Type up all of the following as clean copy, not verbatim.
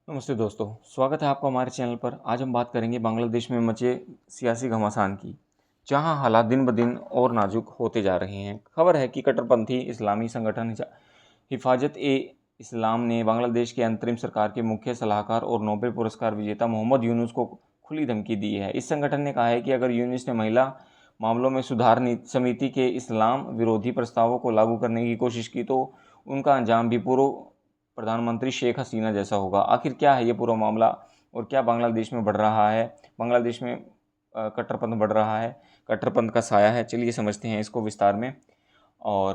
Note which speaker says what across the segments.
Speaker 1: नमस्ते दोस्तों, स्वागत है आपका हमारे चैनल पर। आज हम बात करेंगे बांग्लादेश में मचे सियासी घमासान की, जहां हालात दिन ब दिन और नाजुक होते जा रहे हैं। खबर है कि कट्टरपंथी इस्लामी संगठन हिफाजत-ए-इस्लाम ने बांग्लादेश के अंतरिम सरकार के मुख्य सलाहकार और नोबेल पुरस्कार विजेता मोहम्मद यूनुस को खुली धमकी दी है। इस संगठन ने कहा है कि अगर यूनुस ने महिला मामलों में सुधार समिति के इस्लाम विरोधी प्रस्तावों को लागू करने की कोशिश की तो उनका अंजाम भी पूर्व प्रधानमंत्री शेख हसीना जैसा होगा। आखिर क्या है ये पूरा मामला और क्या बांग्लादेश में बढ़ रहा है, बांग्लादेश में कट्टरपंथ बढ़ रहा है, कट्टरपंथ का साया है। चलिए समझते हैं इसको विस्तार में। और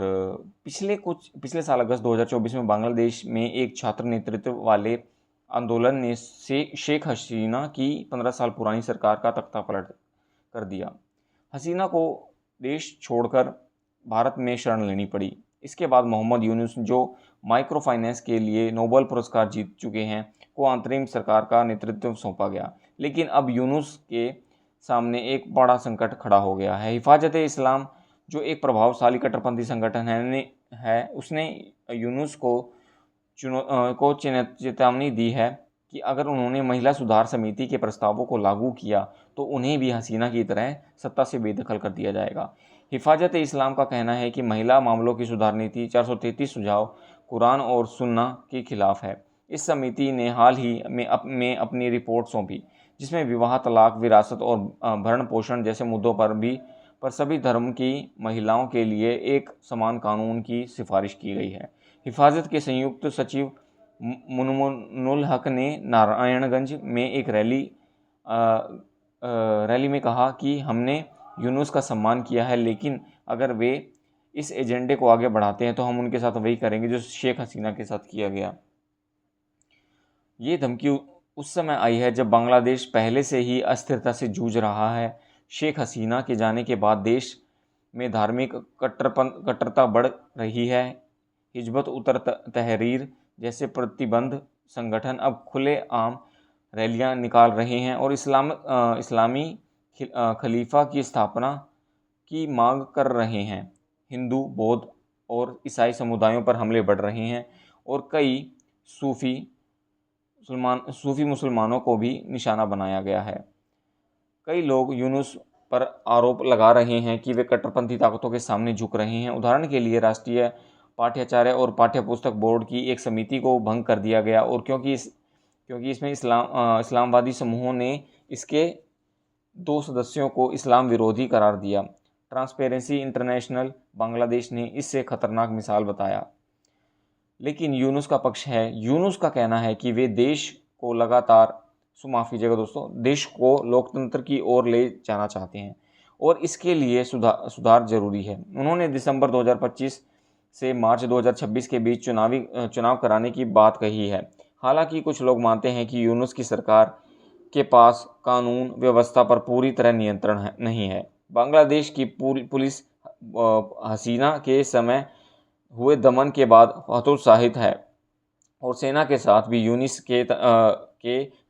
Speaker 1: पिछले साल अगस्त 2024 में बांग्लादेश में एक छात्र नेतृत्व वाले आंदोलन ने शेख हसीना की 15 साल पुरानी सरकार का तख्ता पलट कर दिया। हसीना को देश छोड़कर भारत में शरण लेनी पड़ी। इसके बाद मोहम्मद यूनुस, जो माइक्रो फाइनेंस के लिए नोबेल पुरस्कार जीत चुके हैं, को अंतरिम सरकार का नेतृत्व सौंपा गया। लेकिन अब यूनुस के सामने एक बड़ा संकट खड़ा हो गया है। हिफाजत-ए-इस्लाम, जो एक प्रभावशाली कट्टरपंथी संगठन उसने यूनुस को चेतावनी दी है कि अगर उन्होंने महिला सुधार समिति के प्रस्तावों को लागू किया तो उन्हें भी हसीना की तरह सत्ता से बेदखल कर दिया जाएगा। हिफाजत-ए-इस्लाम का कहना है कि महिला मामलों की सुधार नीति 433 सुझाव कुरान और सुन्ना के खिलाफ है। इस समिति ने हाल ही में अपनी रिपोर्ट सौंपी, जिसमें विवाह, तलाक, विरासत और भरण पोषण जैसे मुद्दों पर सभी धर्म की महिलाओं के लिए एक समान कानून की सिफारिश की गई है। हिफाजत के संयुक्त सचिव मुनमुनुल हक ने नारायणगंज में एक रैली में कहा कि हमने यूनुस का सम्मान किया है, लेकिन अगर वे इस एजेंडे को आगे बढ़ाते हैं तो हम उनके साथ वही करेंगे जो शेख हसीना के साथ किया गया। ये धमकी उस समय आई है जब बांग्लादेश पहले से ही अस्थिरता से जूझ रहा है। शेख हसीना के जाने के बाद देश में धार्मिक कट्टरता बढ़ रही है। हिजबत उतर तहरीर जैसे प्रतिबंध संगठन अब खुलेआम रैलियां निकाल रहे हैं और इस्लामी खलीफा की स्थापना की मांग कर रहे हैं। हिंदू, बौद्ध और ईसाई समुदायों पर हमले बढ़ रहे हैं और कई सूफी मुसलमानों को भी निशाना बनाया गया है। कई लोग यूनुस पर आरोप लगा रहे हैं कि वे कट्टरपंथी ताकतों के सामने झुक रहे हैं। उदाहरण के लिए राष्ट्रीय पाठ्याचार्य और पाठ्यपुस्तक बोर्ड की एक समिति को भंग कर दिया गया और क्योंकि इसमें इस्लामवादी समूहों ने इसके 2 सदस्यों को इस्लाम विरोधी करार दिया। ट्रांसपेरेंसी इंटरनेशनल बांग्लादेश ने इससे खतरनाक मिसाल बताया। लेकिन यूनुस का पक्ष है। यूनुस का कहना है कि वे देश को देश को लोकतंत्र की ओर ले जाना चाहते हैं और इसके लिए सुधार जरूरी है। उन्होंने दिसंबर 2025 से मार्च 2026 के बीच चुनाव कराने की बात कही है। हालांकि कुछ लोग मानते हैं कि यूनुस की सरकार के पास कानून व्यवस्था पर पूरी तरह नियंत्रण नहीं है। बांग्लादेश की पुलिस हसीना के समय हुए दमन के बाद हतोत्साहित है और सेना के साथ भी यूनुस के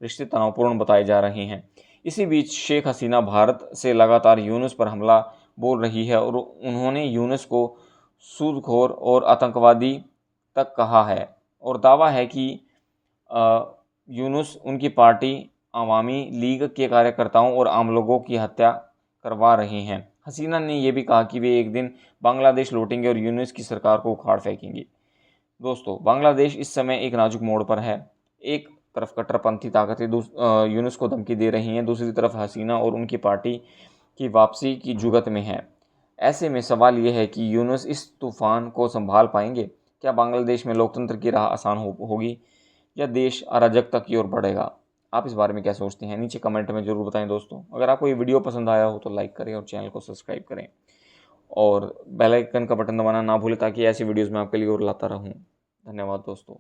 Speaker 1: रिश्ते तनावपूर्ण बताए जा रहे हैं। इसी बीच शेख हसीना भारत से लगातार यूनुस पर हमला बोल रही है और उन्होंने यूनुस को सूदखोर और आतंकवादी तक कहा है और दावा है कि यूनुस उनकी पार्टी अवामी लीग के कार्यकर्ताओं और आम लोगों की हत्या करवा रहे हैं। हसीना ने यह भी कहा कि वे एक दिन बांग्लादेश लौटेंगे और यूनुस की सरकार को उखाड़ फेंकेंगे। दोस्तों, बांग्लादेश इस समय एक नाजुक मोड़ पर है। एक तरफ कट्टरपंथी ताकतें यूनुस को धमकी दे रही हैं, दूसरी तरफ हसीना और उनकी पार्टी की वापसी की जुगत में है। ऐसे में सवाल ये है कि यूनुस इस तूफान को संभाल पाएंगे? क्या बांग्लादेश में लोकतंत्र की राह आसान होगी या देश अराजकता की ओर बढ़ेगा? आप इस बारे में क्या सोचते हैं? नीचे कमेंट में ज़रूर बताएं दोस्तों। अगर आपको ये वीडियो पसंद आया हो तो लाइक करें और चैनल को सब्सक्राइब करें और बेल आइकन का बटन दबाना ना भूलें ताकि ऐसी वीडियोज़ मैं आपके लिए और लाता रहूँ। धन्यवाद दोस्तों।